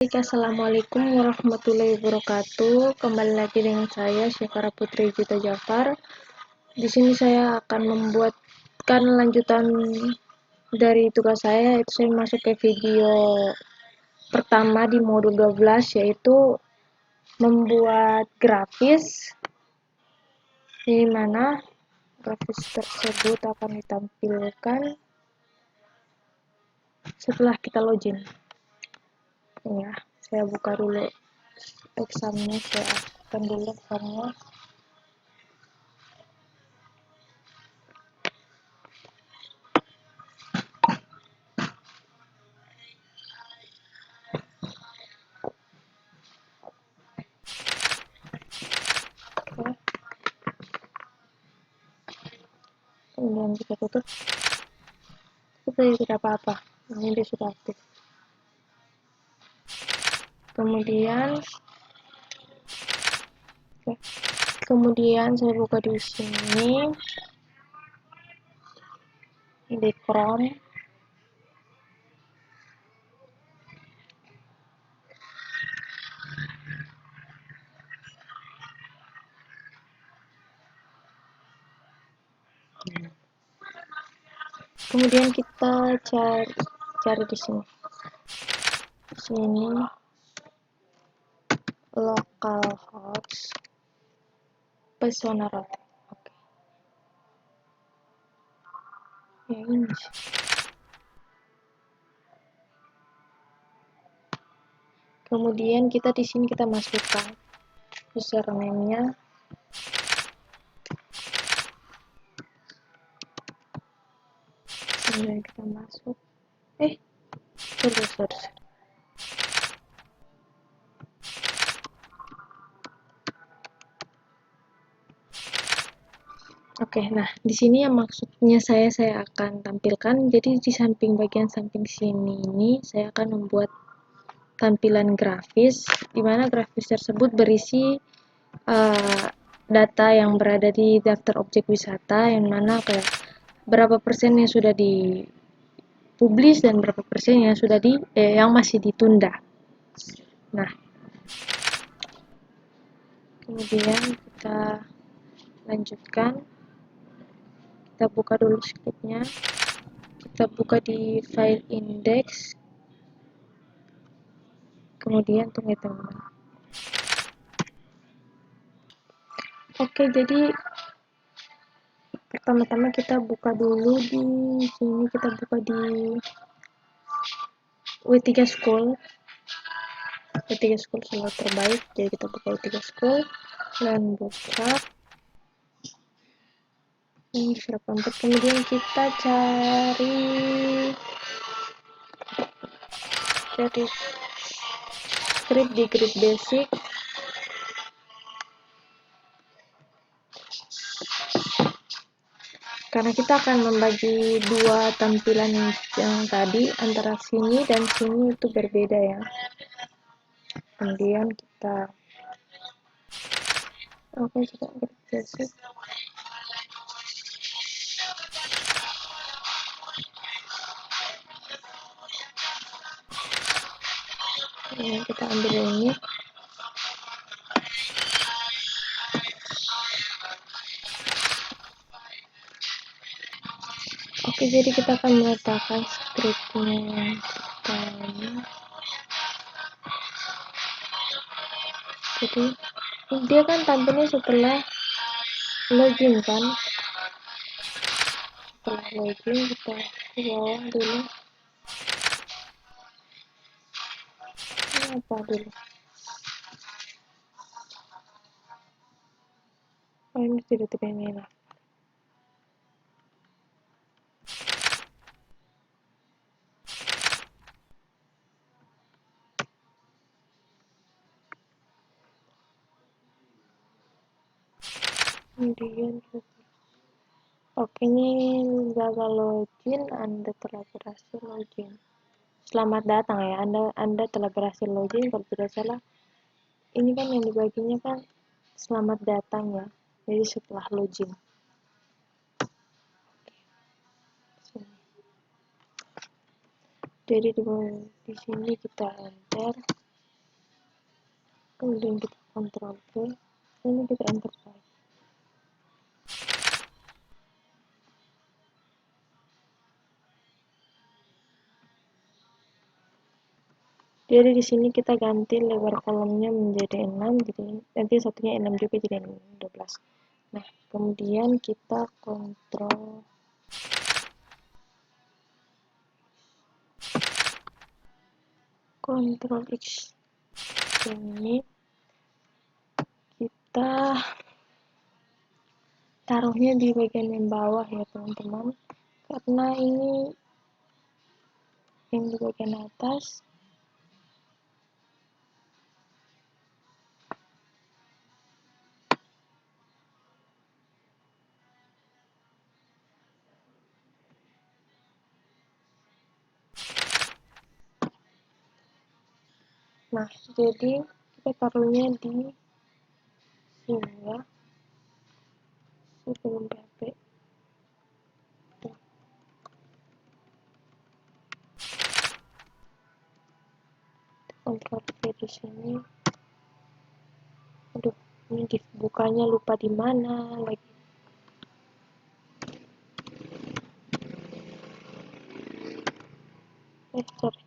Assalamualaikum warahmatullahi wabarakatuh. Kembali lagi dengan saya Syafara Putri Juta Jafar. Di sini saya akan membuatkan lanjutan dari tugas saya, yaitu saya masuk ke video pertama di modul 12, yaitu membuat grafis, di mana grafis tersebut akan ditampilkan setelah kita login. Ya, saya buka dulu examnya, saya akan dulu examnya. Kemudian kita tutup, tidak apa-apa, ini dia sudah aktif. Kemudian saya buka di sini di Chrome. Kemudian kita cari di sini. Localhost Pesona Rote. Oke. Ya ini sih. Kemudian kita di sini kita masukkan username-nya. Kemudian kita masuk. Sorry. Oke, nah di sini yang maksudnya saya akan tampilkan. Jadi di bagian samping sini ini saya akan membuat tampilan grafis, di mana grafis tersebut berisi data yang berada di daftar objek wisata, yang mana kayak berapa persen yang sudah dipublish dan berapa persen yang sudah yang masih ditunda. Nah, kemudian kita lanjutkan. Kita buka dulu scriptnya, kita buka di file index, kemudian tunggu teman-teman. Oke, jadi pertama-tama kita buka dulu di sini, kita buka di W3 School. W3 School selalu terbaik, jadi kita buka W3 School dan buka ini 84. Kemudian kita cari script di grid basic. Karena kita akan membagi dua tampilan yang tadi, antara sini dan sini itu berbeda ya. Kemudian kita coba grid basic. Ini kita ambil ini. Oke, jadi kita akan meletakkan scriptnya yang pertama. Jadi dia kan tampilnya setelah login kan. Setelah login kita ke bawah dulu. Ini apa dulu? Oh, ini sudah tidak enak. Kemudian oke, ini gagal login, Anda telah berhasil login. Selamat datang ya, Anda telah berhasil login. Kalau tidak salah, ini kan yang dibaginya kan selamat datang ya, jadi setelah login. Jadi di sini kita enter. kemudian kita Ctrl V, ini kita enter lagi. Jadi di sini kita ganti lebar kolomnya menjadi 6, jadi nanti satunya 6 juga jadi 12. Nah, kemudian kita Ctrl X. Ini kita taruhnya di bagian yang bawah ya teman-teman, karena ini yang di bagian atas. Nah, jadi kita taruhnya di sini ya, sebelum PP. Ctrl V di sini. Aduh, ini dibukanya lupa di mana lagi. Sorry.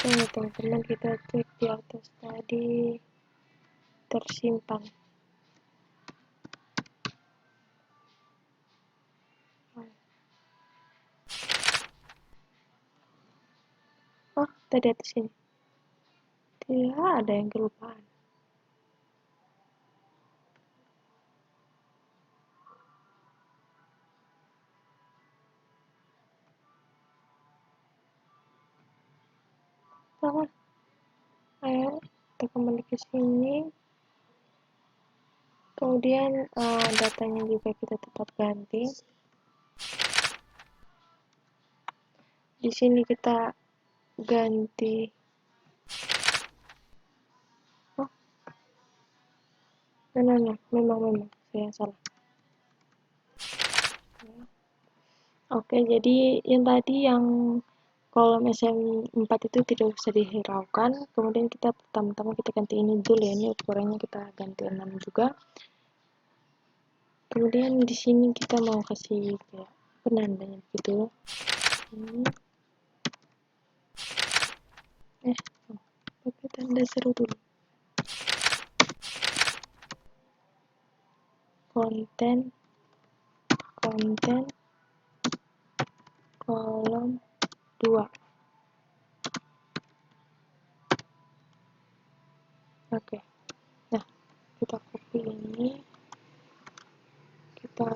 Ini teman-teman, kita cek di atas tadi tersimpan. Oh, tadi atas sini. Tidak ada yang kelupaan. Sama. Ayo, kita kembali ke sini. Kemudian datanya juga kita tetap ganti. Di sini kita ganti. Oh, memang saya salah. Oke, jadi yang tadi yang kolom SM4 itu tidak usah dihiraukan. Kemudian kita pertama-tama kita ganti ini dulu ya, ini ukurannya kita ganti 6 juga. Kemudian di sini kita mau kasih kayak penandanya gitu. Pakai tanda seru dulu. Konten kolom 2. Oke. Nah, kita copy ini. Kita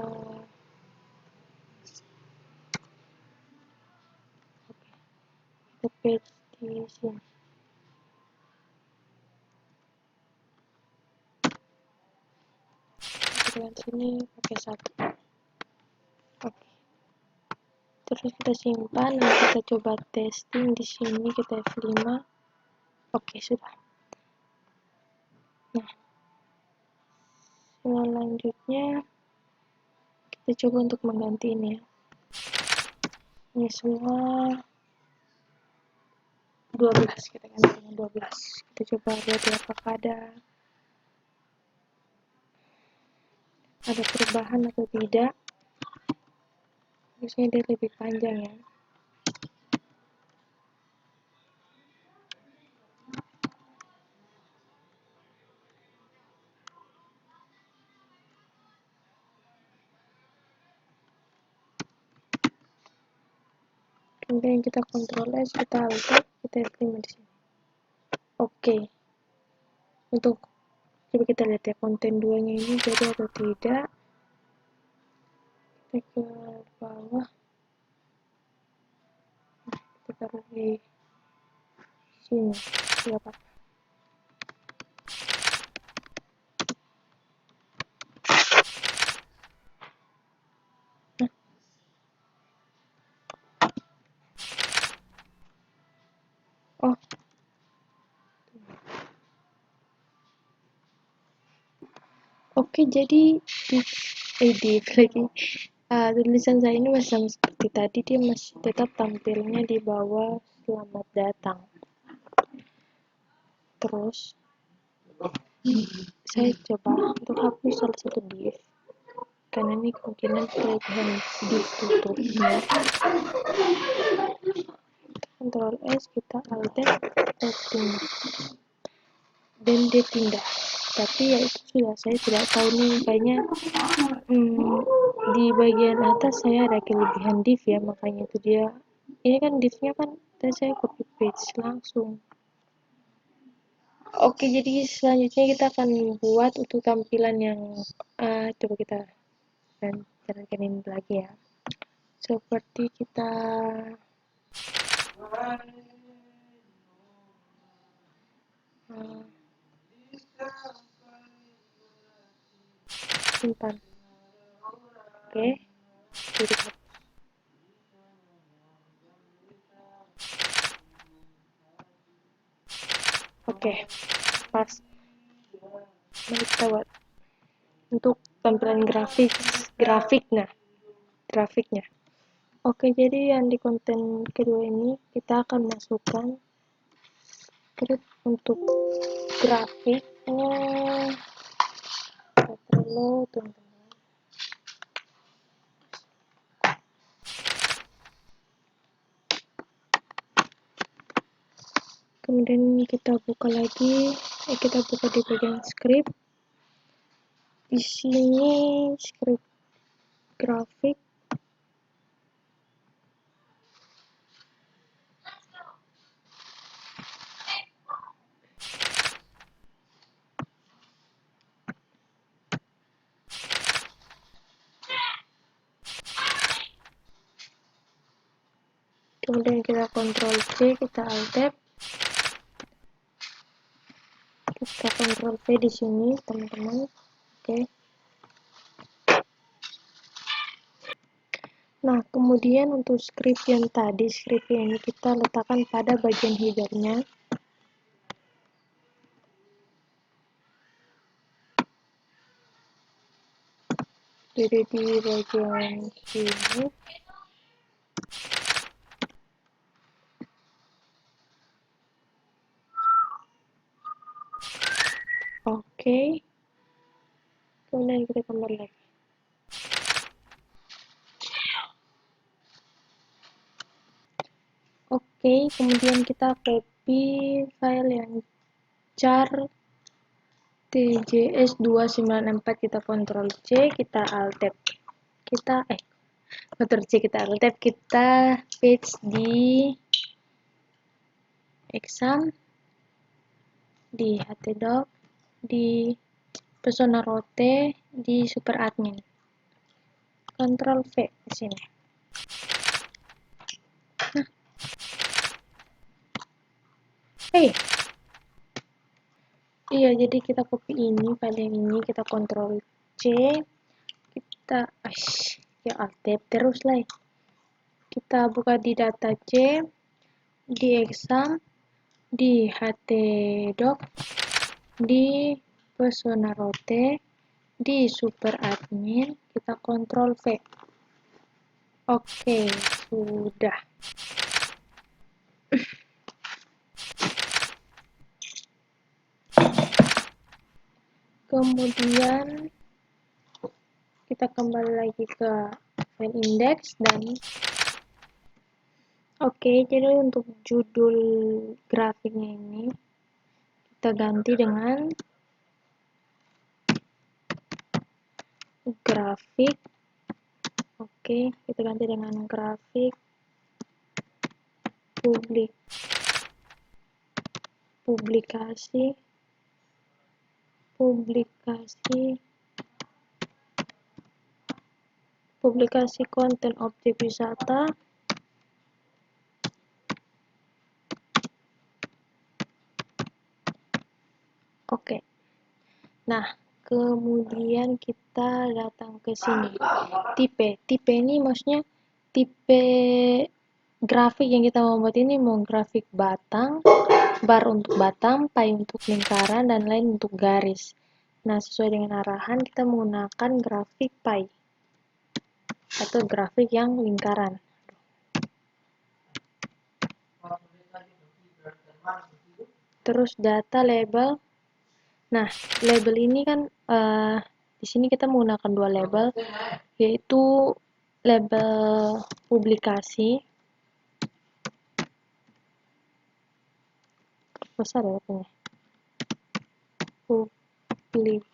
paste di sini. Kita sini pakai 1. Oke. Terus kita simpan, nanti kita coba testing di sini, kita F5. Oke, sudah. Nah, selanjutnya kita coba untuk mengganti ini ya. Ini semua 12, kita ganti dengan 12. Kita coba lihat ya, apakah ada perubahan atau tidak. Harusnya dia lebih panjang ya. Kemudian kita Ctrl S, kita Alt, kita F5 di sini. Oke. Untuk coba kita lihat ya konten 2-nya ini jadi atau tidak. Kita ke bawah. Kita taruh di sini. Ya, Pak. Oh. Oke, jadi edit lagi. Tulisan saya ini masih sama seperti tadi, dia masih tetap tampilnya di bawah selamat datang. Terus Saya coba untuk hapus salah satu div, karena ini kemungkinan kelebihan div tutup ya. Ctrl S, kita alt open dan dia pindah. Tapi ya itu sudah, saya tidak tahu nih, kayaknya di bagian atas saya ada kelebihan div ya, makanya itu dia. Ini kan divnya kan saya copy paste langsung. Oke, jadi selanjutnya kita akan buat untuk tampilan yang coba kita jalankan ini lagi ya. Seperti kita simpan. Oke, jadi oke, pas. Mari kita buat untuk tampilan grafiknya. Oke, jadi yang di konten kedua ini kita akan masukkan script untuk grafiknya. Perlu teman-teman. Kemudian kita buka lagi, kita buka di bagian script. Di sini script grafik. Kemudian kita Ctrl C, kita Alt Tab. Kita Ctrl V di sini, teman-teman. Oke. Nah, kemudian untuk script yang tadi, script ini kita letakkan pada bagian headernya. Jadi di bagian sini. Oke. Kemudian kita kembali lagi. Oke, kemudian kita copy file yang jar tjs294, kita Ctrl C, kita Alt Tab. Ctrl C, kita Alt Tab, kita paste di exam, di htdoc, di Persona Rote, di super admin. Ctrl V di sini. Nah. Iya, jadi kita copy ini, file yang ini, kita Ctrl C, kita ya Alt Tab terus lah. Kita buka di data C, di exam, di htdoc, di Persona Rote, di super admin, kita Ctrl V. Oke, sudah. Kemudian kita kembali lagi ke file index dan jadi untuk judul grafiknya ini kita ganti dengan grafik. Kita ganti dengan grafik publikasi konten objek wisata. Nah, kemudian kita datang ke sini. Tipe ini maksudnya tipe grafik yang kita mau buat ini, mau grafik batang, bar untuk batang, pie untuk lingkaran, dan lain untuk garis. Nah, sesuai dengan arahan kita menggunakan grafik pie atau grafik yang lingkaran. Terus data label. Nah, label ini kan di sini kita menggunakan dua label, yaitu label publikasi besar ya katanya, publikasi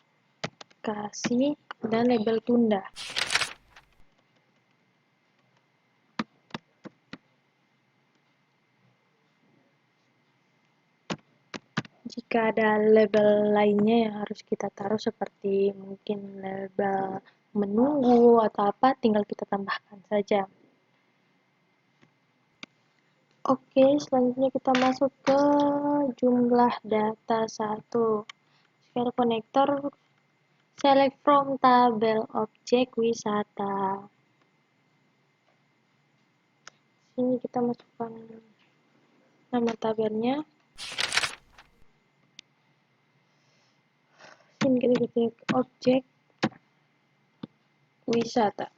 dan label tunda. Jika ada label lainnya yang harus kita taruh seperti mungkin label menunggu atau apa, tinggal kita tambahkan saja. Oke, selanjutnya kita masuk ke jumlah data 1. Sphere connector, select from tabel objek wisata. Sini kita masukkan nama tabelnya. Sini kita ketik objek wisata.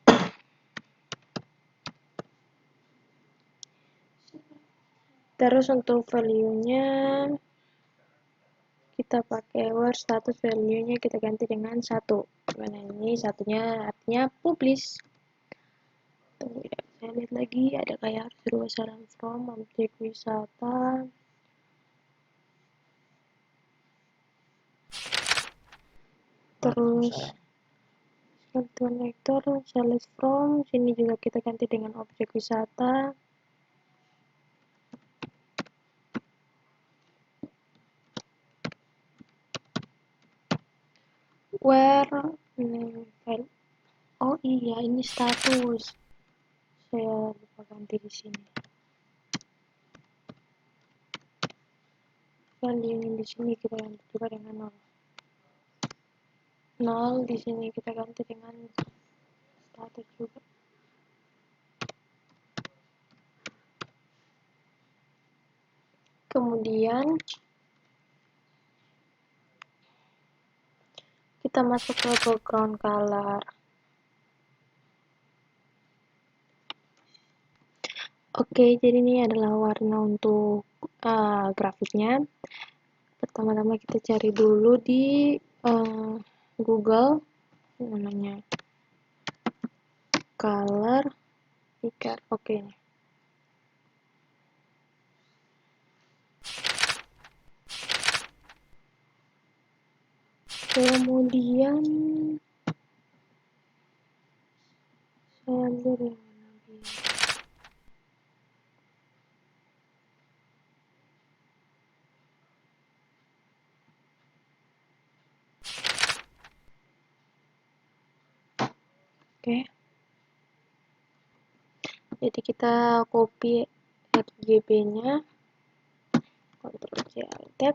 Terus untuk value-nya kita pakai word status, value-nya kita ganti dengan 1. Karena ini satunya artinya publish. Tunggu ya, saya lihat lagi ada kayak harus berubah saran from objek wisata. Terus connector select from, sini juga kita ganti dengan objek wisata. Where file. Oh iya, ini status. Saya lupa ganti di sini. Value ini di sini kita ganti juga dengan 0. 0 di sini kita ganti dengan status juga. Kemudian kita masuk ke background color. Oke, jadi ini adalah warna untuk grafiknya. Pertama-tama kita cari dulu di Google, namanya color picker. Oke. Kemudian saya ambil yang mana biru. Oke. Jadi kita copy RGB-nya, Ctrl C Alt Tab,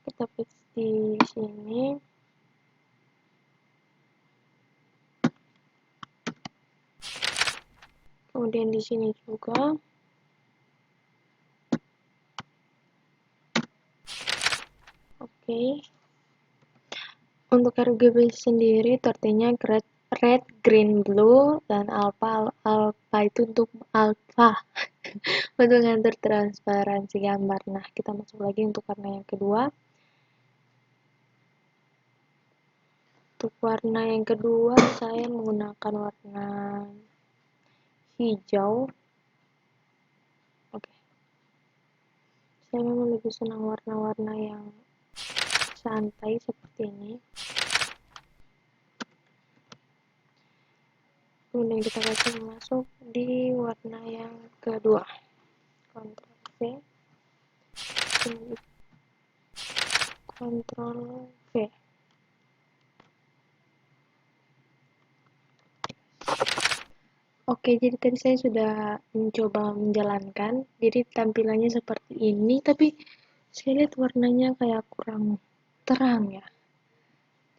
kita paste di sini. Kemudian di sini juga. Oke. Untuk RGB sendiri artinya red, green, blue, dan alpha. Alpha itu untuk alpha untuk ngatur transparansi gambar. Nah, kita masuk lagi untuk warna yang kedua. Untuk warna yang kedua saya menggunakan warna hijau. Oke. Saya memang lebih senang warna-warna yang santai seperti ini. Kemudian kita kasih masuk di warna yang kedua. Ctrl V, Ctrl V. Oke, jadi tadi saya sudah mencoba menjalankan. Jadi tampilannya seperti ini, tapi saya lihat warnanya kayak kurang terang ya.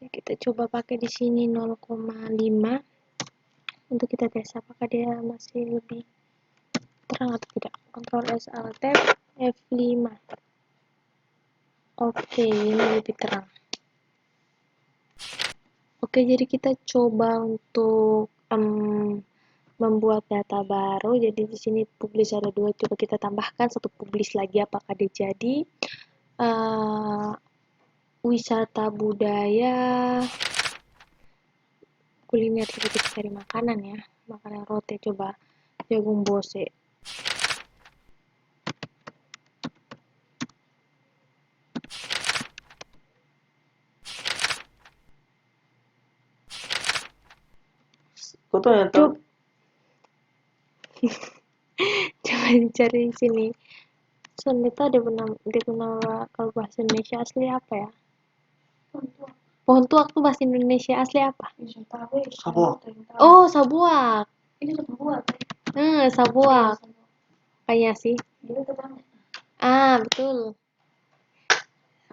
Jadi kita coba pakai di sini 0,5 untuk kita tes apakah dia masih lebih terang atau tidak. Ctrl S Alt Tab F5. Oke, ini lebih terang. Oke, jadi kita coba untuk membuat data baru. Jadi di sini publish ada 2, coba kita tambahkan 1 publish lagi apakah dia jadi. wisata budaya, kuliner. Coba kita cari makanan ya, makanan roti. Coba jagung bose. Kau tuh yang Coba, tahu. coba cari di sini. Soneta dia pernah kalau bahasa Indonesia asli apa ya? Pohon tuak tuh bahasa Indonesia asli apa? Sabuak. Oh, sabuak. Sabuak. Kayaknya sih. Ah, betul.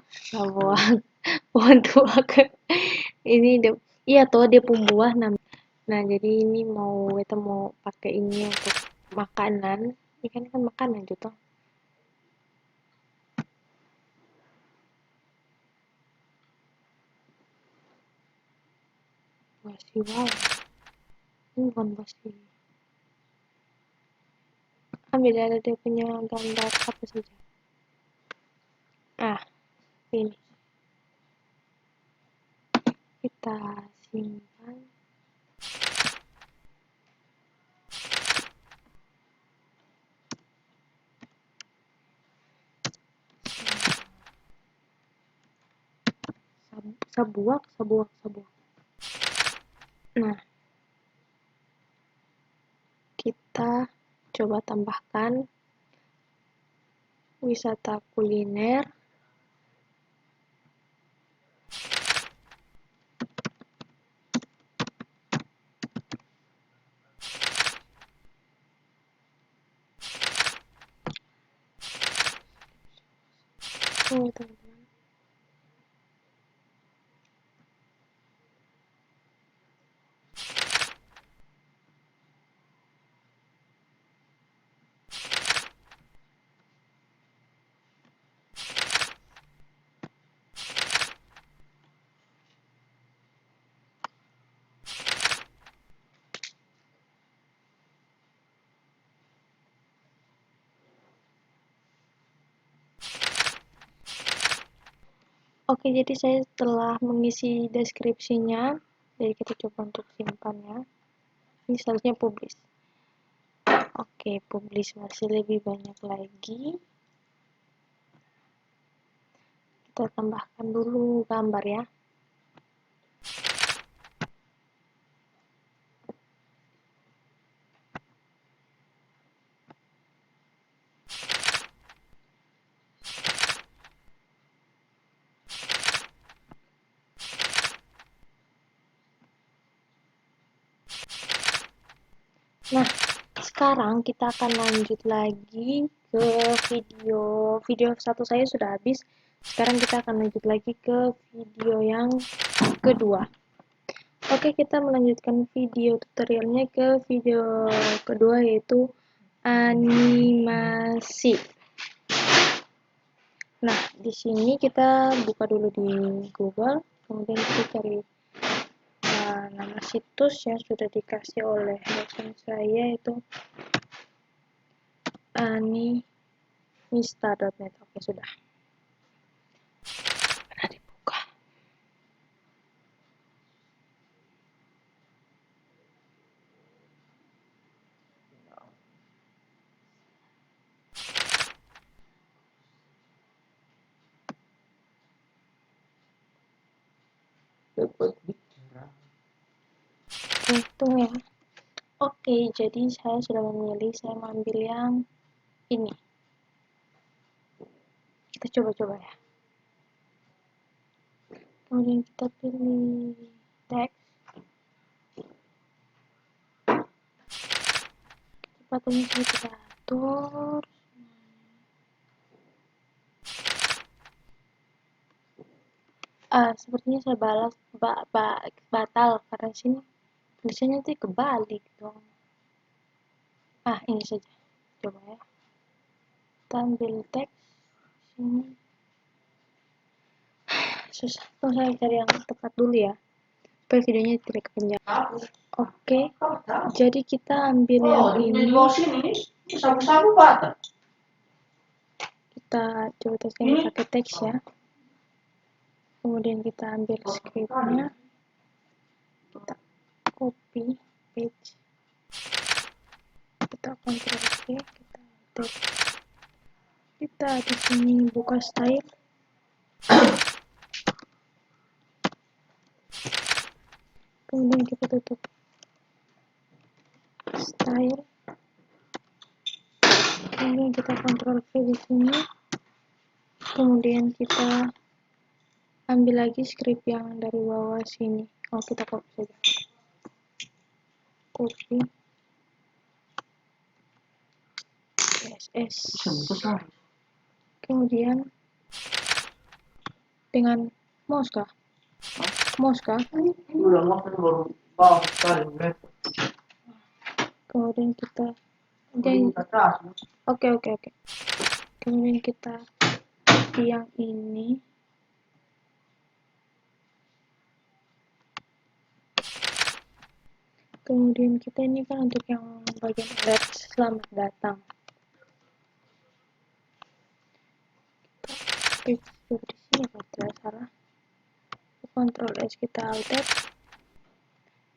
Sabuak. Pohon tuak. Ini dia, iya toh dia pembuah namanya. Nah, jadi ini kita mau pakai ini untuk makanan. Ikan kan makanan gitu. Basi wow. Ini bukan basi. Ambil ada dia punya gambar apa saja. Ah, ini. Kita simpan. Sabuak. Nah, kita coba tambahkan wisata kuliner. Oh, teman-teman. Oke, jadi saya telah mengisi deskripsinya. Jadi kita coba untuk simpan ya. Ini seharusnya publish. Oke, publish masih lebih banyak lagi. Kita tambahkan dulu gambar ya. Nah, sekarang kita akan lanjut lagi ke video satu saya sudah habis. Sekarang kita akan lanjut lagi ke video yang kedua. Oke, kita melanjutkan video tutorialnya ke video kedua, yaitu animasi. Nah, di sini kita buka dulu di Google, kemudian kita cari nama situs yang sudah dikasih oleh dosen saya, itu animista.net. Oke, sudah. Pernah dibuka. Dapat bicara. Oke, tunggu ya. Oke, jadi saya sudah memilih, saya mengambil yang ini. Kita coba-coba ya. Kemudian kita pilih teks. Kecepatannya saya kita atur. Sepertinya saya batal karena sini tulisannya tuh kebalik dong. Ini saja. Coba ya. Kita ambil teks sini. Susah. Tuh saya cari yang tepat dulu ya. Supaya videonya tidak kepanjangan. Oke. Jadi kita ambil yang ini. Di bawah sini sabu-sabu patah. Kita coba tesnya pakai teks ya. Kemudian kita ambil scriptnya, kita copy page, kita Ctrl C, kita tab, kita di sini buka style, kemudian kita tutup style, kemudian kita Ctrl V di sini, kemudian kita ambil lagi script yang dari bawah sini. Kita copy saja, copy CSS, kemudian dengan mouse kah? Udah mau baru bawah sekali. Kemudian kita oke. Kemudian kita copy yang ini, kemudian kita ini kan untuk yang bagian alert selamat datang, kita paste di sini kalau tidak salah, Ctrl S, kita alt tab,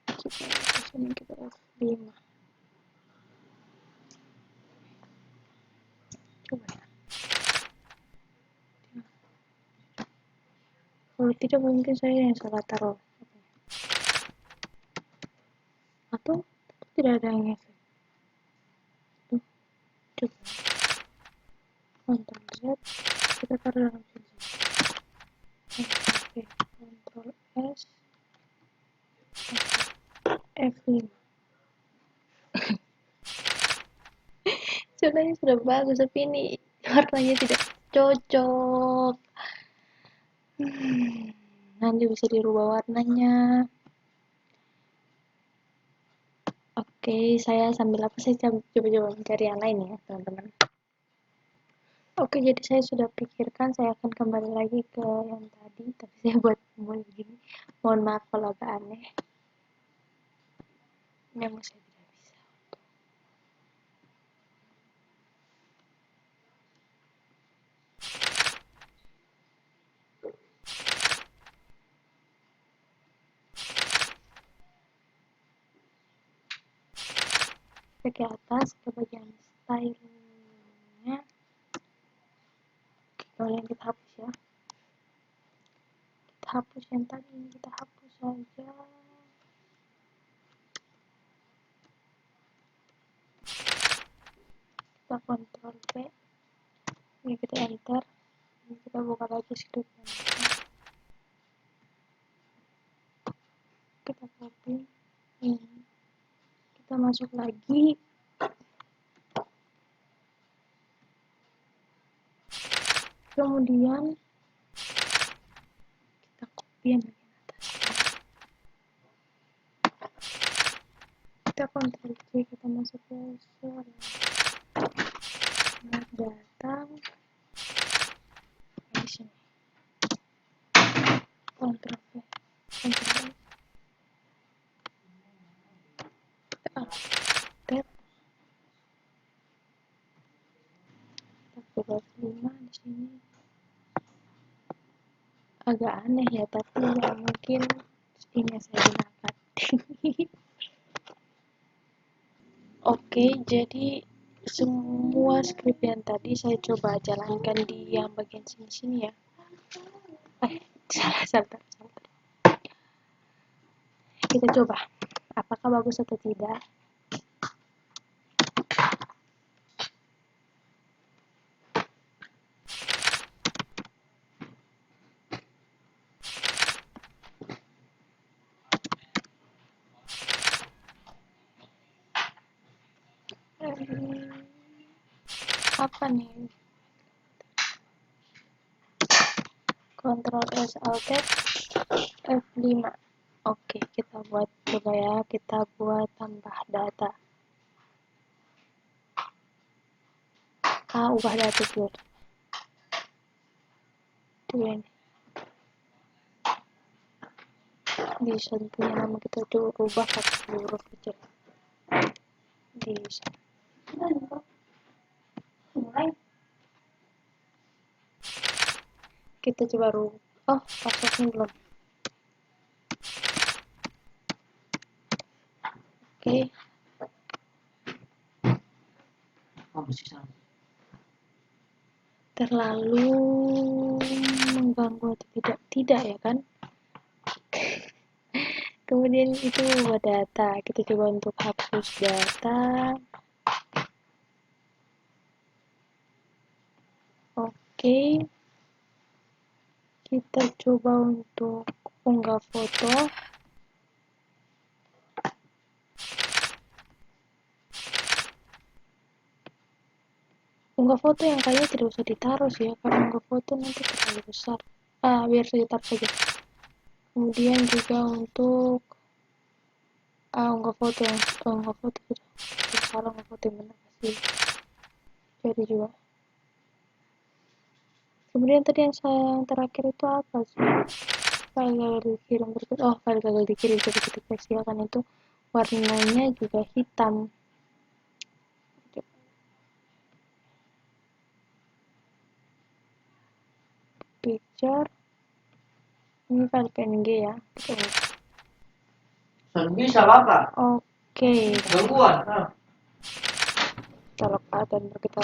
di sini kita F5, coba ya. Kalau tidak mungkin saya yang salah taruh, atau tidak ada yang efek. Coba Ctrl Z, kita taruh dalam sini, Ctrl S, F5. Warnanya sudah bagus, tapi ini warnanya tidak cocok. Nanti bisa dirubah warnanya. Oke, saya sambil saya coba mencari yang lain ya teman-teman. Oke, jadi saya sudah pikirkan, saya akan kembali lagi ke yang tadi, tapi saya buat begini. Mohon maaf kalau agak aneh. Memang saya tidak bisa. Ke atas, ke bagian stylenya. Kemudian kita hapus ya. Kita hapus yang tadi, kita hapus saja. Kita Ctrl V, ini kita enter, ini kita buka lagi scriptnya, kita copy ini, kita masuk lagi, kemudian kita copy yang bagian atas, kita Ctrl C, kita masuk ke selamat datang di sini, Ctrl V, Ctrl V, kita tab, kita coba 5 di sini. Agak aneh ya, tapi ya mungkin ini saya gunakan. Oke, jadi semua script yang tadi saya coba jalankan di yang bagian sini-sini ya. Sabar. Kita coba, apakah bagus atau tidak. Apa nih? Ctrl S Alt Tab F5. Oke, kita buat coba ya, kita buat tambah data. Ubah data dulu. Itu ini. Desain punya nama kita tuh ubah pakai huruf kecil. Desain. Kita coba Oh, passwordnya belum. Oke. Terlalu mengganggu atau tidak? Tidak ya kan? Kemudian itu buat data. Kita coba untuk hapus data. Oke. Kita coba untuk unggah foto. Unggah foto yang kayaknya tidak usah ditaruh sih ya, karena unggah foto nanti terlalu besar. Biar saya taruh saja. Kemudian juga untuk unggah foto salah, unggah foto yang benar pasti jadi juga. Kemudian tadi yang terakhir itu apa sih? File gagal dikirim berikut. Oh, file gagal dikirim, coba kita tes ya, kan itu warnanya juga hitam. Picture, ini file PNG ya. Bisa apa? Oke. Gangguan. Kalau dan kita.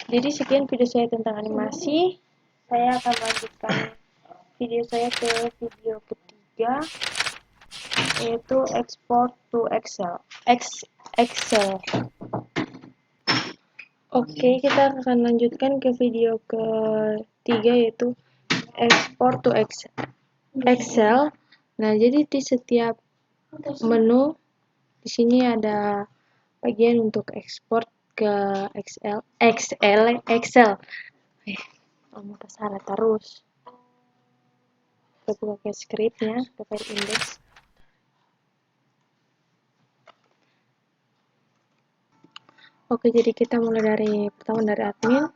Jadi sekian video saya tentang animasi. Saya akan lanjutkan video saya ke video ketiga, yaitu export to Excel. Excel. Oke, kita akan lanjutkan ke video ketiga, yaitu export to Excel. Nah, jadi di setiap menu di sini ada bagian untuk ekspor ke Excel. Muka salah terus. Kita buka ke scriptnya, ke file index. Oke, jadi kita mulai dari pertama dari admin.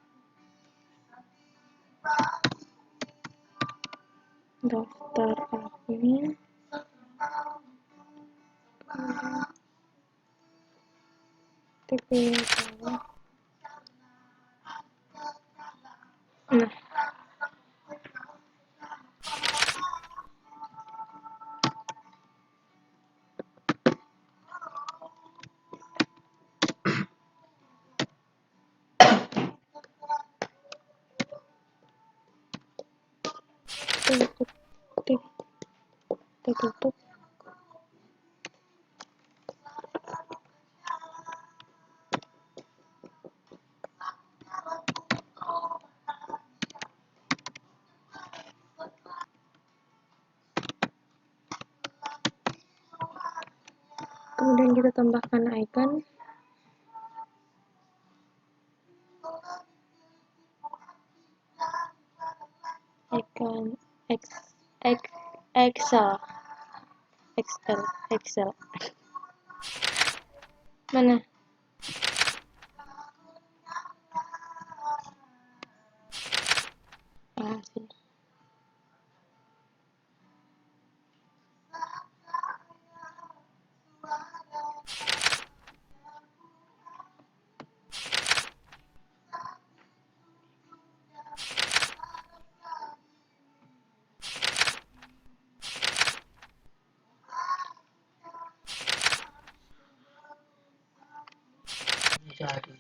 Daftar admin. TP bawah. Nah, kita tutup. Kemudian kita tambahkan icon. Icon Excel. Mana? Sini.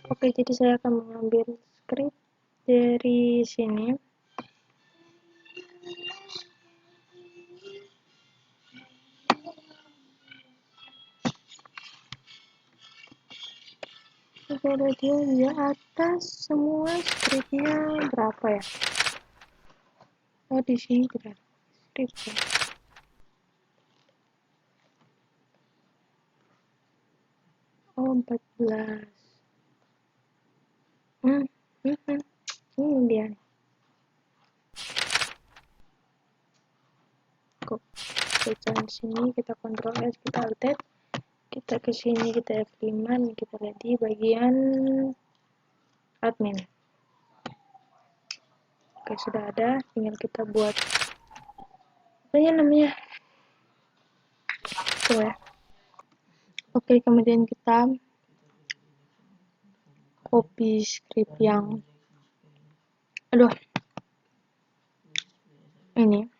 Oke, jadi saya akan mengambil script dari sini. Oke, dia di atas semua scriptnya berapa ya? Oh, di sini tidak script ya. Oh, 14. Ini dia. Kok pecahan sini, kita Ctrl S, kita Alt Tab, kita ke sini, kita F5, kita lihat di bagian admin. Oke, sudah ada, tinggal kita buat apa ya namanya? Tuh ya. Oke, kemudian kita copy script yang aduh ini,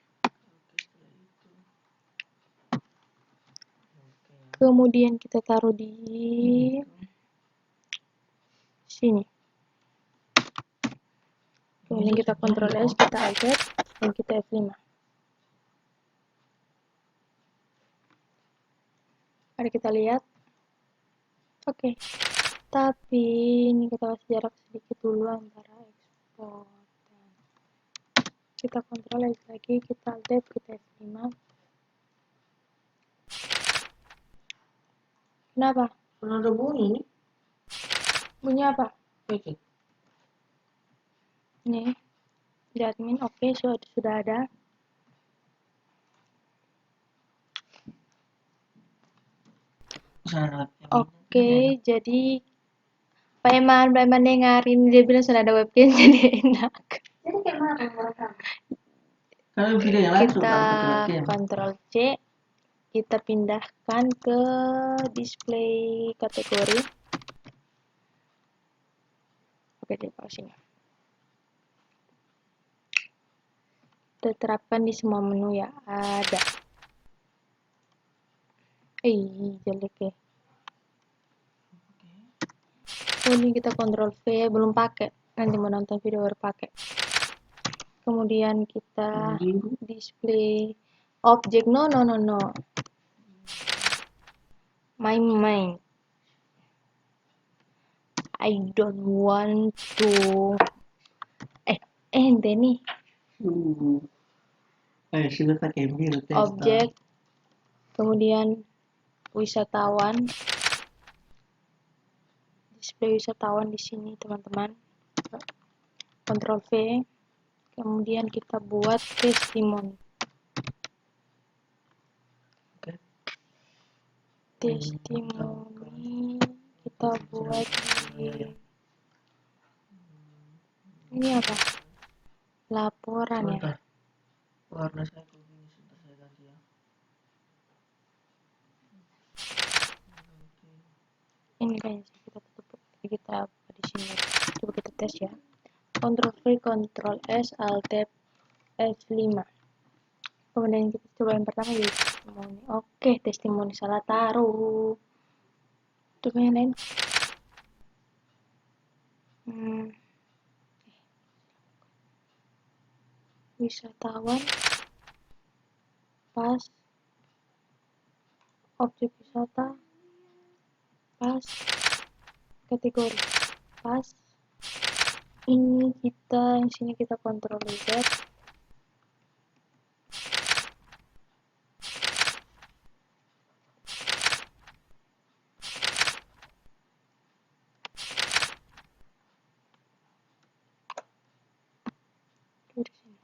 kemudian kita taruh di sini, kemudian kita Ctrl S, kita Alt dan kita F5. Mari kita lihat. Oke. Tapi ini kita kasih jarak sedikit dulu antara ekspor dan kita Ctrl S lagi, kita Alt kita F5. Kenapa? Pernah ada bunyi nih. Bunyi apa? Oke. Nih, di admin. Oke, sudah ada. Oke, jadi Pak Eman dengerin, dia bilang sudah ada webcam jadi enak. Jadi kayak mana merekam? Kalau videonya langsung Kita kan pakai webcam. Ctrl C, kita pindahkan ke display kategori. Oke, di sini. Kita terapkan di semua menu ya, ada. Jelek ya. Ini kita Ctrl V, belum pakai. Nanti mau nonton video baru pakai. Kemudian kita display objek, no. Main. I don't want to. Ente nih. Sudah pakai mil Objek. Kemudian wisatawan. Display wisatawan di sini, teman-teman. Ctrl V. Kemudian kita buat testimoni. Testimoni kita buat di ini apa? Laporan ya. Warna saya ini sudah saya ganti ya. Ini kayaknya kita tutup, kita di sini. Coba kita tes ya. Ctrl V, Ctrl S, Alt Tab, F5. Kemudian kita coba yang pertama jadi testimoni. Oke, testimoni salah taruh. Coba yang lain. Wisatawan. Pas. Objek wisata. Pas. Kategori. Pas. Ini kita, yang sini kita Ctrl Z. Di sini.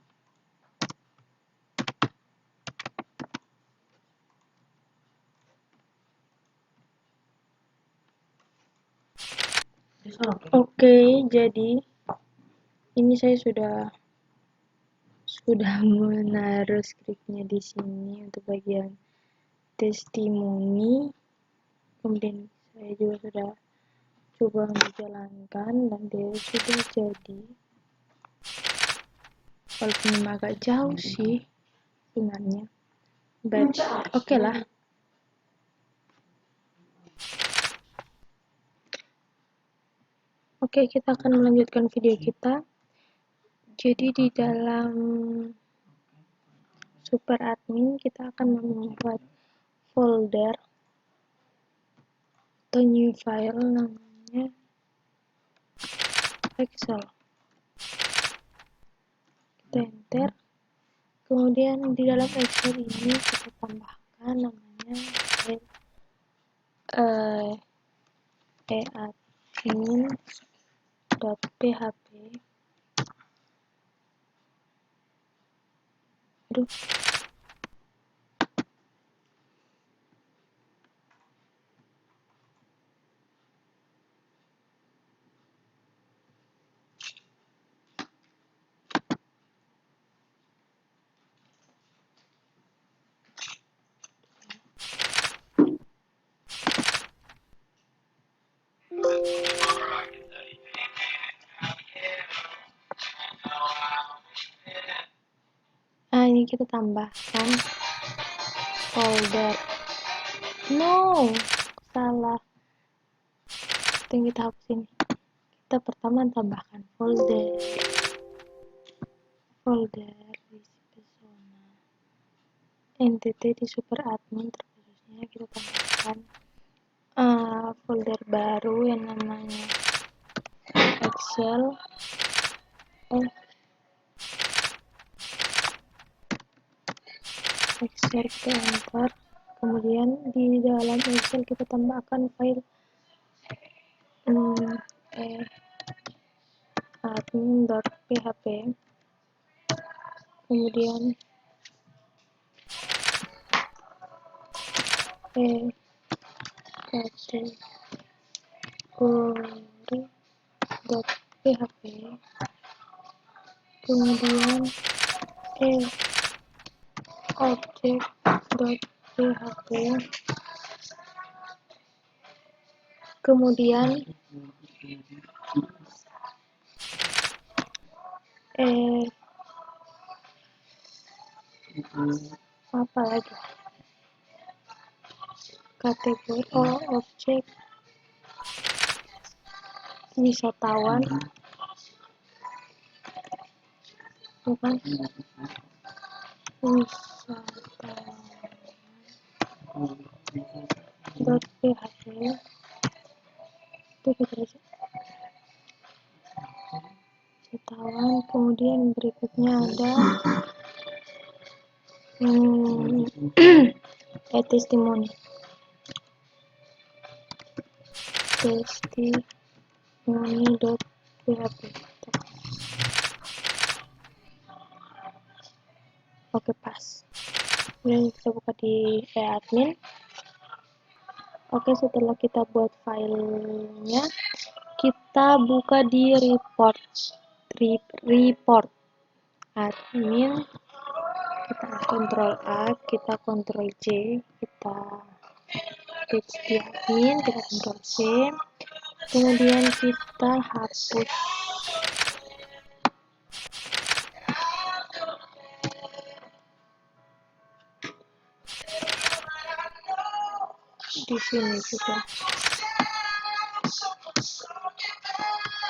Oke, jadi ini saya sudah menaruh skripnya di sini untuk bagian testimoni. Kemudian saya juga sudah coba menjalankan dan dia sudah jadi. Walaupun agak jauh sih sebenarnya, but oke lah. Oke, kita akan melanjutkan video kita. Jadi di dalam super admin kita akan membuat folder atau new file namanya Excel. Kita enter. Kemudian di dalam Excel ini kita tambahkan namanya admin.php. Aduh. kita tambahkan folder. No, salah. Itu kita hapus ini. Kita pertama tambahkan folder Rizky Pesona, entity di super admin terkhususnya kita tambahkan folder baru yang namanya Excel. Excel kita enter, kemudian di dalam Excel kita tambahkan file admin.php, kemudian kategori.php, kemudian object.php, kemudian apa lagi, kategori objek wisatawan, bukan wisatawan.php itu kita wisatawan. Kemudian berikutnya ada testimoni. Testimoni.php. Oke, pas. Kemudian kita buka di admin. Oke, setelah kita buat filenya, kita buka di report admin, kita Ctrl A, kita Ctrl C, kita paste di admin, kita Ctrl C, kemudian kita hapus. Di sini juga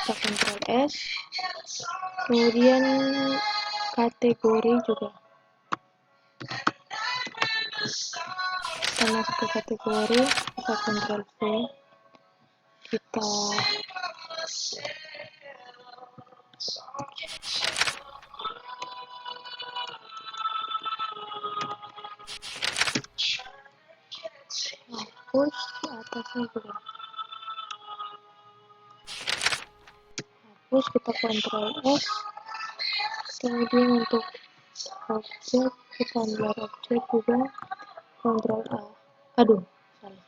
kita Ctrl S, kemudian kategori juga kita masuk ke kategori, kita Ctrl V, kita hapus di atasnya juga, hapus, kita Ctrl S, kemudian untuk objek kita ambil objek juga, Ctrl A, aduh salah,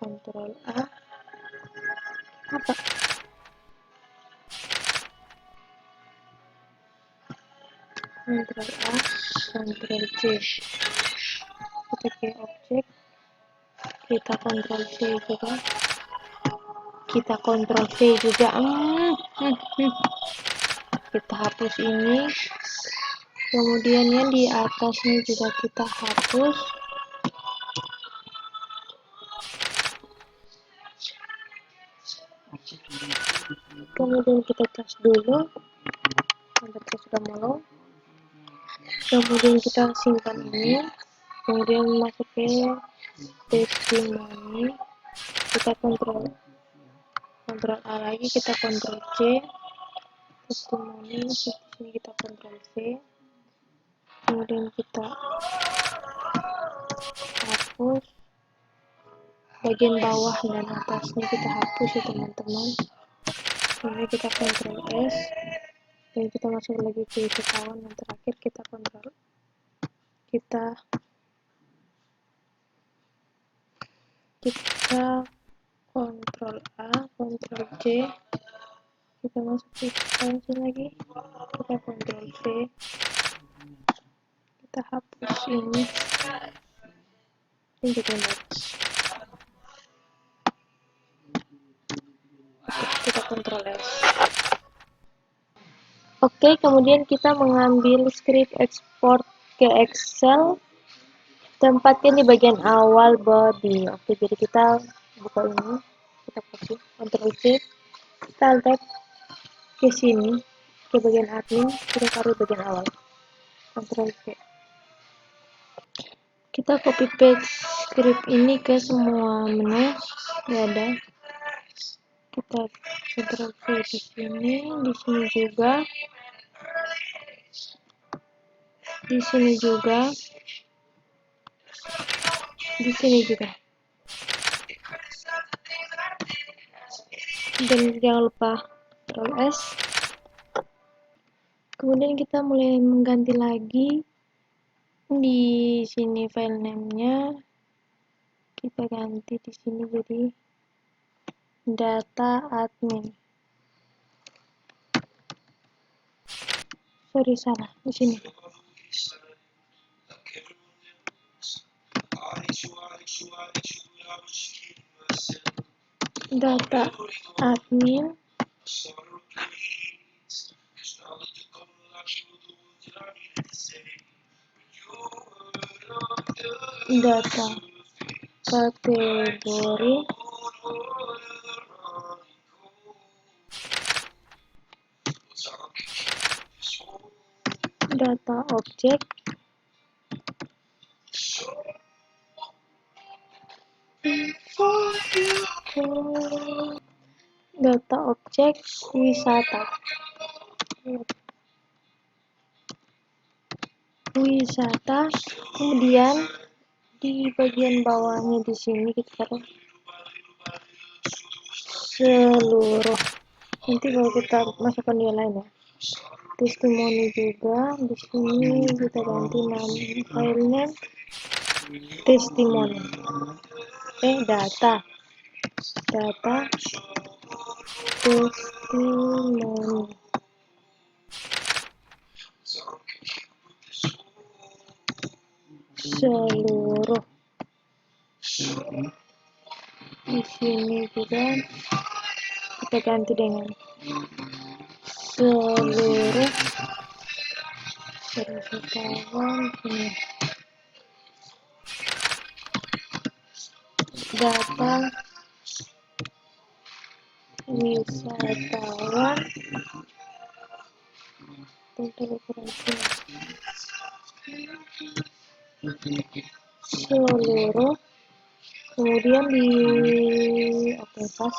Ctrl A, apa? Ctrl A, Ctrl C, kita ke objek, kita Ctrl C juga, kita Ctrl V juga, kita hapus ini, kemudian yang di atasnya juga kita hapus, kemudian kita cas dulu sampai sudah mau, kemudian kita simpan ini, kemudian masuk ke testimoni, kita Ctrl A lagi, kita Ctrl C, testimoni, di sini kita Ctrl V, kemudian kita hapus bagian bawah dan atasnya, kita hapus ya teman-teman. Kemudian kita Ctrl S, dan kita masuk lagi ke wisatawan, yang terakhir kita Ctrl A, Ctrl C, kita masuk ke wisatawan lagi, kita Ctrl V, kita hapus ini, dan juga next. Kita Ctrl S. Oke, kemudian kita mengambil script export ke Excel, tempatkan di bagian awal body. Oke, jadi kita buka ini, kita copy, Ctrl C, kita tab ke sini, ke bagian admin, kita taruh bagian awal, Ctrl C. Kita copy paste script ini ke semua menu, ya ada. Kita Ctrl C di sini juga, di sini juga, di sini juga. Dan jangan lupa Ctrl S. Kemudian kita mulai mengganti lagi di sini file name-nya, kita ganti di sini jadi data admin. Sorry, salah di sini. Data admin. Data kategori. Data objek. Data objek wisata. Kemudian di bagian bawahnya di sini kita taruh seluruh. Nanti kalau kita masukkan dia lain ya. Testimoni juga di sini kita ganti nama filenya testimoni. Data testimoni. Seluruh. Di sini juga kita ganti dengan seluruh wisatawan ini. Data wisatawan seluruh. Kemudian di pas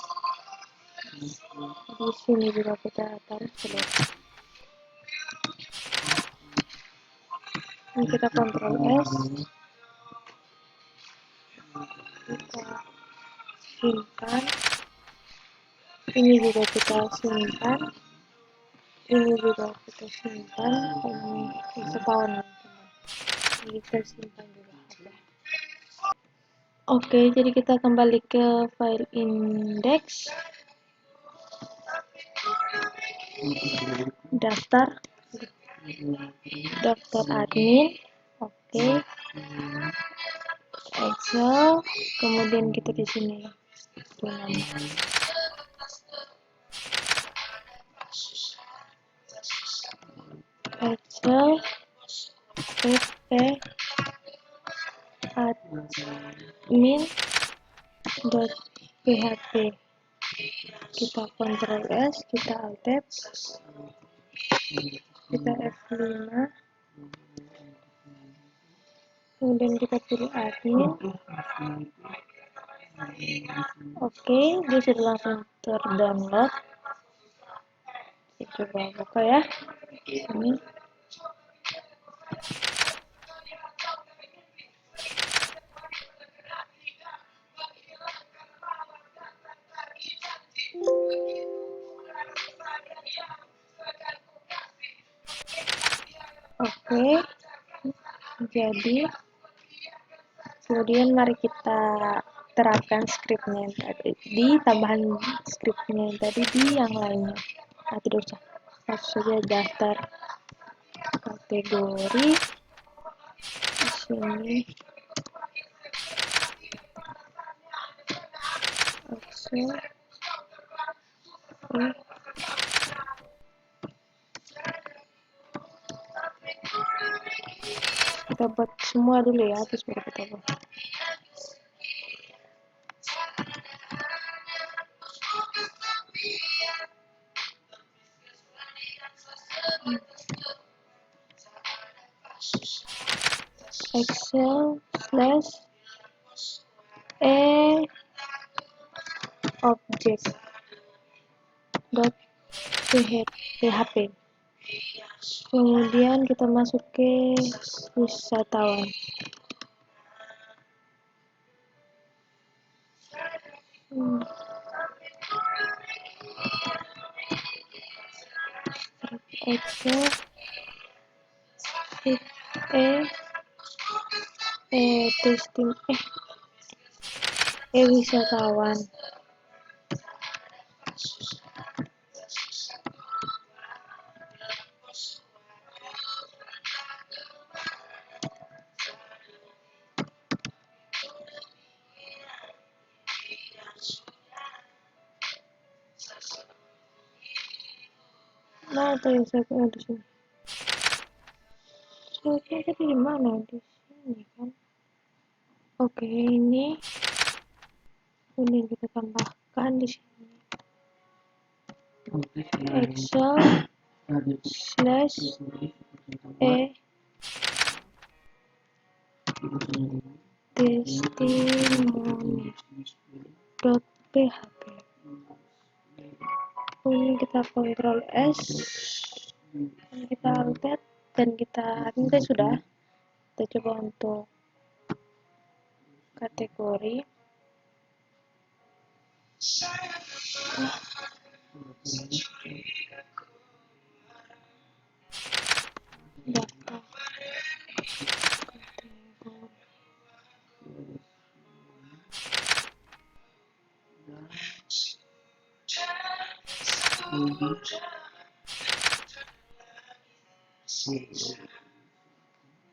di sini juga kita taruh seluruh. Ini kita Ctrl S, kita simpan. Ini juga kita simpan. Ini juga kita simpan. Ini setahun ini kita simpan juga. Oke, jadi kita kembali ke file index, daftar admin. Oke, Excel, kemudian kita di sini Excel admin.php. Kita Ctrl S, kita Alt Tab, kita F5, kemudian kita pilih admin. Oke, dia sudah langsung terdownload. Kita coba buka ya. Ini. Oke, jadi kemudian mari kita terapkan scriptnya yang tadi di tambahan scriptnya yang tadi di yang lainnya. Tidak usah, langsung saja daftar kategori di sini. kita buat semua dulu ya, terus baru kita buat. Excel slash object dot php. Kemudian kita masuk ke wisatawan. Excel wisatawan. Nah, tadi saya punya di sini. Saya tadi di mana? Di sini kan? Oke, ini kemudian kita tambahkan di sini. Excel slash testimoni dot php. Kemudian kita Ctrl S, kita update dan kita ini sudah. Kita coba untuk kategori data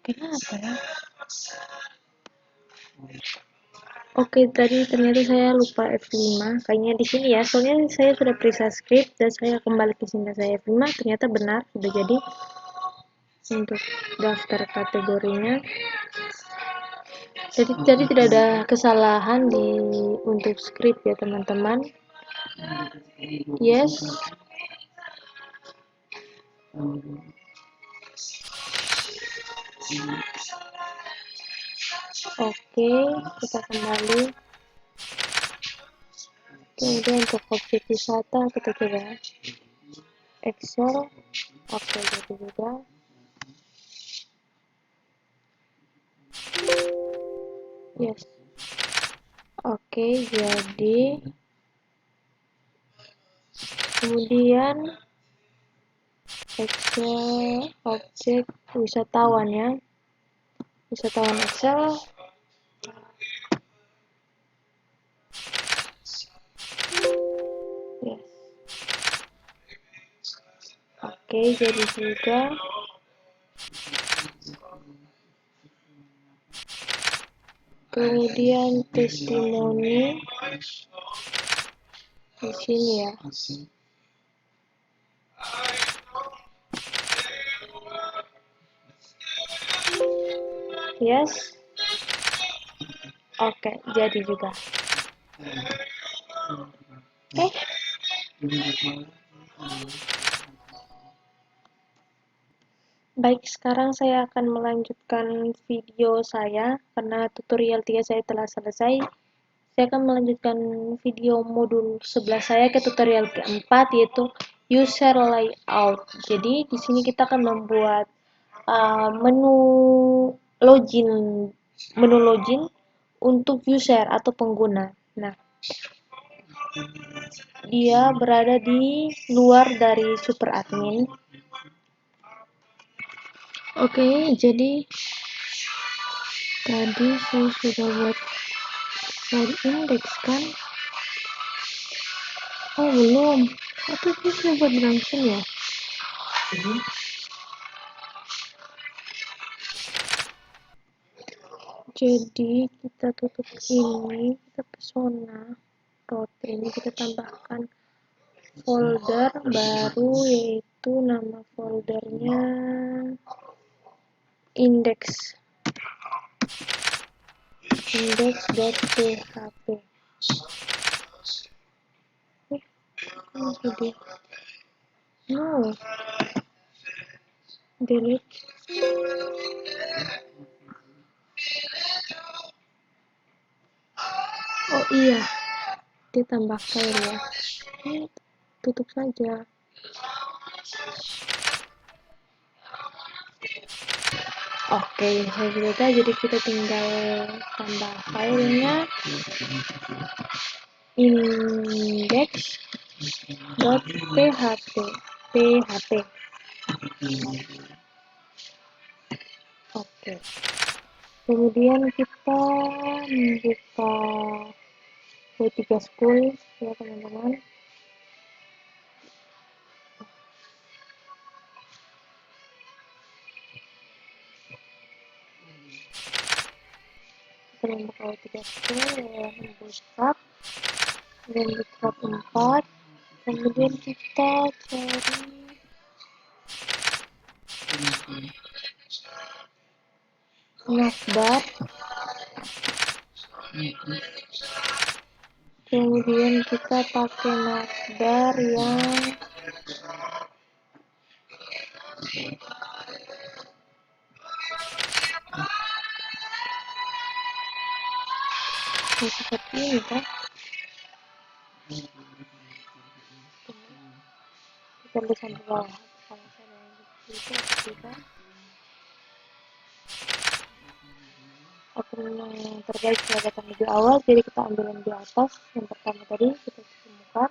kenapa ya? Oke, tadi ternyata saya lupa F5. Kayaknya di sini ya. Soalnya saya sudah periksa script dan saya kembali ke sini saya F5. Ternyata benar sudah jadi untuk daftar kategorinya. Jadi tidak ada kesalahan untuk script ya teman-teman. Yes. Oke, kita kembali. Kemudian untuk objek wisata kita coba Excel. Oke, jadi juga. Yes. Oke, jadi kemudian Excel objek wisatawan ya. Wisatawan Excel. Yes. Oke, jadi juga. Kemudian testimoni di sini ya. Yes. Oke, jadi juga. Baik, sekarang saya akan melanjutkan video saya karena tutorial 3 saya telah selesai. Saya akan melanjutkan video modul 11 saya ke tutorial keempat yaitu user layout. Jadi di sini kita akan membuat menu login untuk user atau pengguna. Nah, dia berada di luar dari super admin. Oke, jadi tadi saya sudah buat file index kan? Oh belum, atau saya sudah buat langsung ya? Jadi kita tutup ini, kita persona root ini kita tambahkan folder baru yaitu nama foldernya index. index.php. No, delete. Oh iya, ditambah file ya. Tutup saja. Oke, sudah. Jadi kita tinggal tambah filenya index.php. Oke. Kemudian kita membuka W3 School ya teman-teman. Kita membuka W3 School ya, bootstrap dan bootstrap 4. Kemudian kita cari navbar. Kemudian kita pakai navbar yang seperti ini kan. Kita bisa di bawah kalau saya yang seperti itu akan yang terbaik kelihatan lebih awal, jadi kita ambil yang di atas yang pertama tadi, kita temukan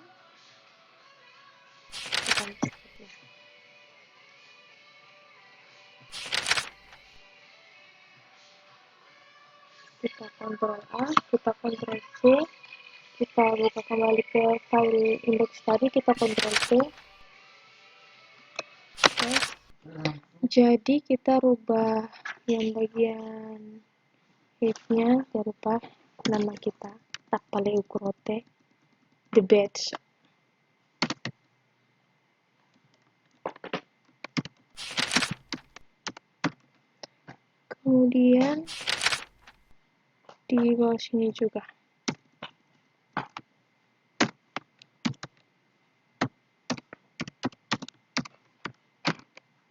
kita Ctrl A, kita Ctrl C, kita buka kembali ke file index tadi, kita Ctrl C. Jadi kita rubah yang bagian headnya, jangan lupa nama kita tak paling ukurote the badge. Kemudian di bawah sini juga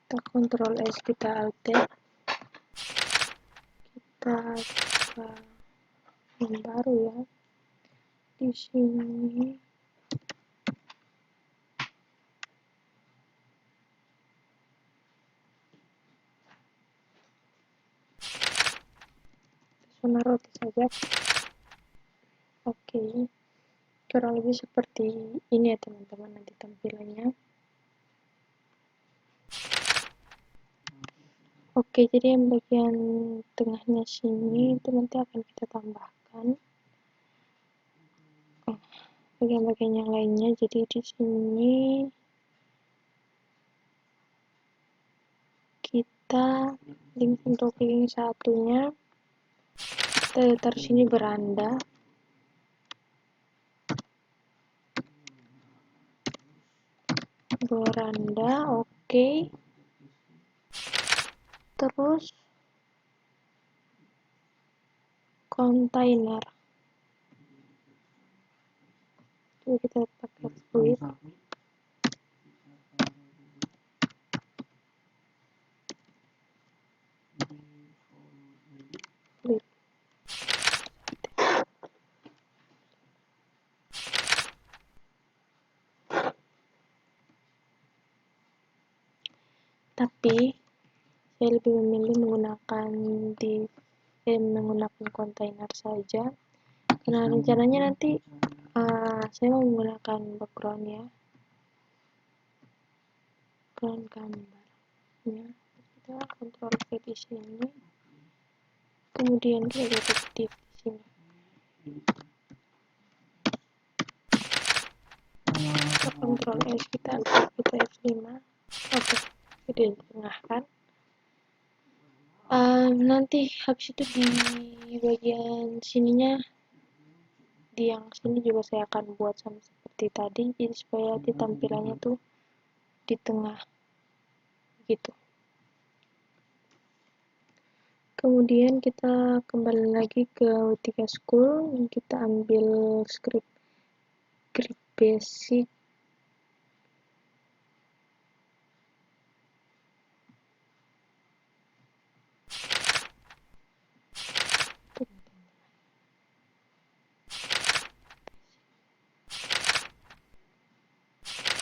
kita Ctrl S, kita Alt Tab, kita buka yang baru ya. Di sini zona roti saja. Oke, kurang lebih seperti ini ya teman-teman nanti tampilannya. Oke, jadi yang bagian tengahnya sini itu nanti akan kita tambahkan bagian-bagian yang lainnya. Jadi di sini kita untuk link satunya kita taruh sini beranda. Oke. Terus kontainer. Jadi kita pakai split. Tapi saya lebih memilih menggunakan kontainer saja, karena rencananya nanti saya mau menggunakan background ya, background gambar ya. Kita Ctrl V di sini, kemudian kita ketik di sini, kita Ctrl S, kita F5. Oke, jadi ditengahkan. Nanti habis itu di bagian sininya, di yang sini juga saya akan buat sama seperti tadi, jadi supaya di tampilannya tuh di tengah gitu. Kemudian kita kembali lagi ke Wtika School, kita ambil script grid basic.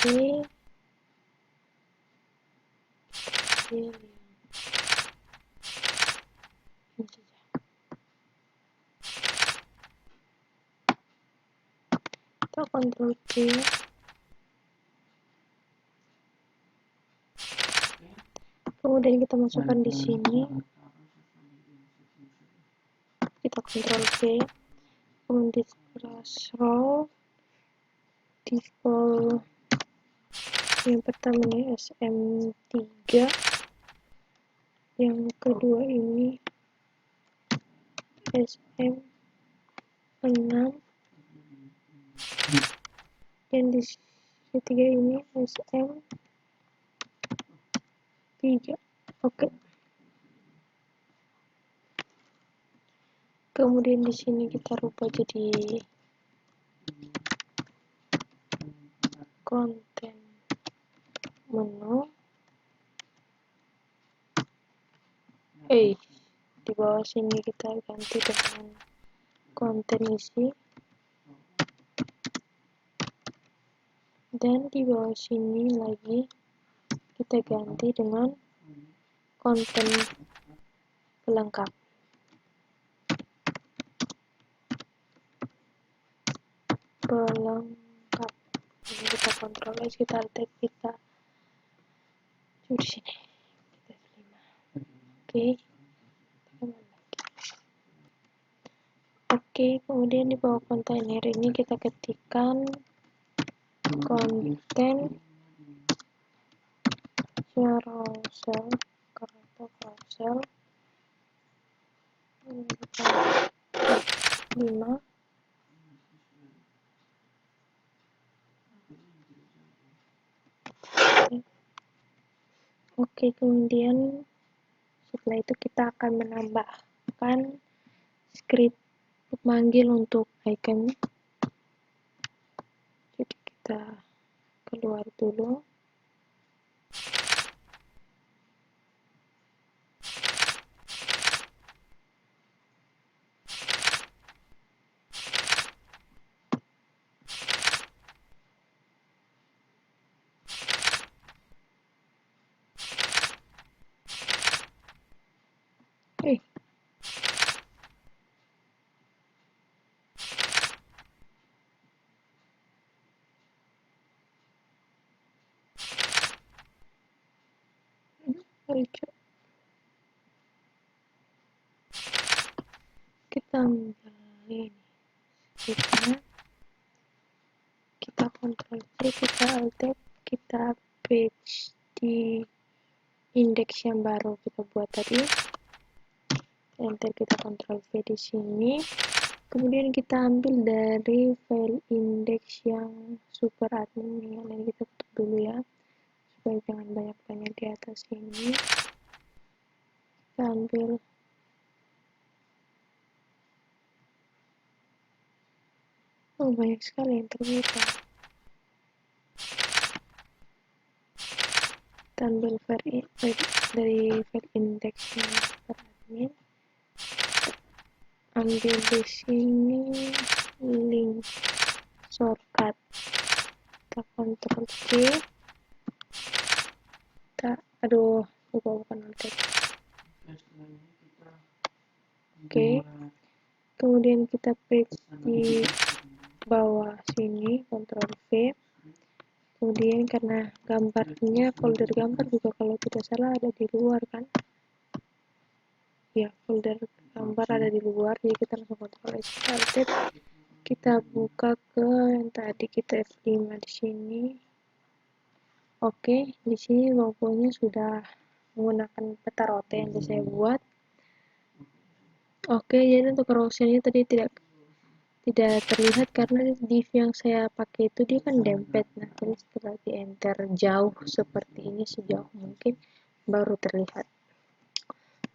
Oke. Kita Ctrl C. Kemudian kita masukkan di sini. Kita Ctrl V. Kemudian row default yang pertama ini SM3, yang kedua ini SM6, yang di ketiga ini SM3. Oke. Kemudian di sini kita rubah jadi konten menu. Di bawah sini kita ganti dengan konten isi, dan di bawah sini lagi kita ganti dengan konten pelengkap. Ini kita kontrol S, kita alt, kita di sini kita 5. Oke, kemudian di bawah kontainer ini kita ketikkan konten carousel, kita 5. Oke, kemudian setelah itu kita akan menambahkan script pemanggil untuk icon. Jadi kita keluar dulu. Lucu. Kita ambil ini scriptnya, kita Ctrl C, kita alt tab, kita paste di indeks yang baru kita buat tadi. Enter, kita Ctrl V di sini. Kemudian kita ambil dari file indeks yang super admin ini, kita tutup dulu ya, supaya jangan banyak-banyak di atas ini. Kita ambil banyak sekali yang terbuka. Kita ambil dari file indeksnya super admin, ambil di sini link shortcut, kita Ctrl C, kita bukan alt. Oke. Kemudian kita paste di bawah sini, Ctrl V. Kemudian karena gambarnya, folder gambar juga kalau tidak salah ada di luar kan, ya folder gambar ada di luar, jadi kita langsung Ctrl S, kita buka ke yang tadi kita F5 di sini. Oke, di sini logonya sudah menggunakan peta rote yang saya buat. Oke, jadi untuk carouselnya tadi tidak terlihat karena div yang saya pakai itu dia kan dempet. Nah, jadi setelah di enter jauh seperti ini, sejauh mungkin baru terlihat.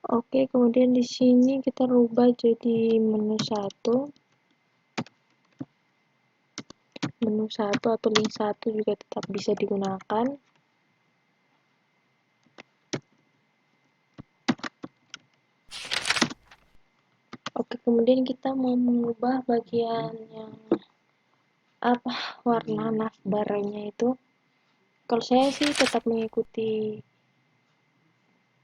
Oke, kemudian di sini kita rubah jadi menu 1. Menu 1 atau link 1 juga tetap bisa digunakan. Oke, kemudian kita mau mengubah bagian yang warna navbarnya itu. Kalau saya sih tetap mengikuti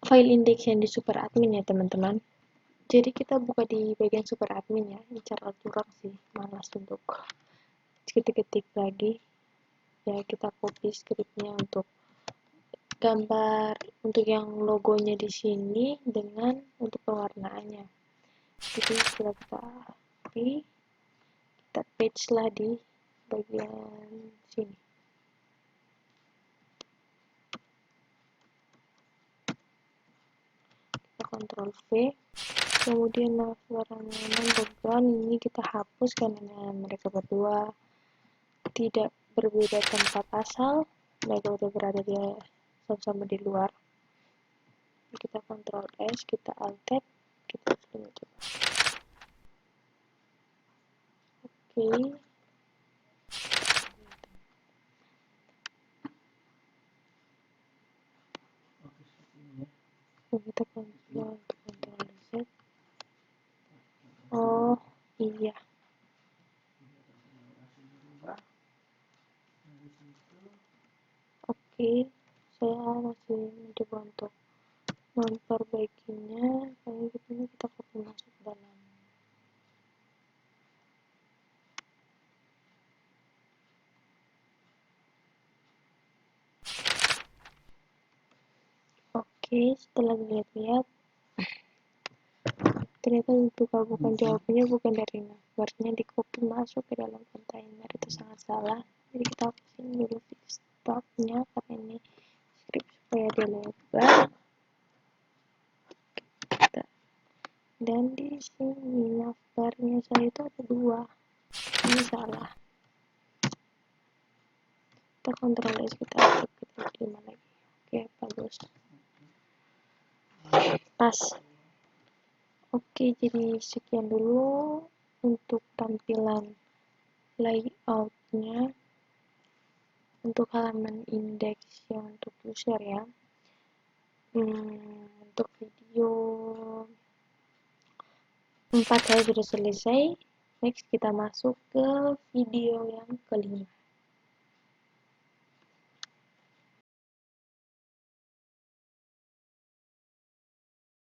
file index yang di super admin ya teman-teman. Jadi kita buka di bagian super admin ya. Ini cara curang sih, malas untuk ketik-ketik lagi. Ya kita copy scriptnya untuk gambar untuk yang logonya di sini dengan untuk pewarnaannya. Jadi setelah kita copy, kita paste lah di bagian sini. Kita Ctrl V, kemudian warna background ini kita hapus karena mereka berdua tidak berbeda tempat asal, mereka udah berada di sama-sama di luar. Kita Ctrl S, kita Alt Tab, kita coba. Oke. Kita Ctrl Z. Oh iya. Oke, saya masih mencoba untuk memperbaikinya. Kayak gitu kita copy masuk ke dalam. Oke, setelah dilihat-lihat, ternyata untuk bukan jawabannya bukan dari navbarnya, di copy masuk ke dalam kontainer. Itu sangat salah. Jadi kita hapusin dulu stopnya karena ini script supaya dia lebar. Dan di sini navbarnya saya itu ada 2. Ini salah. Kita Ctrl S, kita terima lagi. Oke, bagus. Pas. Oke, jadi sekian dulu untuk tampilan layoutnya untuk halaman indeks yang untuk user ya. Untuk video 4 saya sudah selesai. Next kita masuk ke video yang kelima.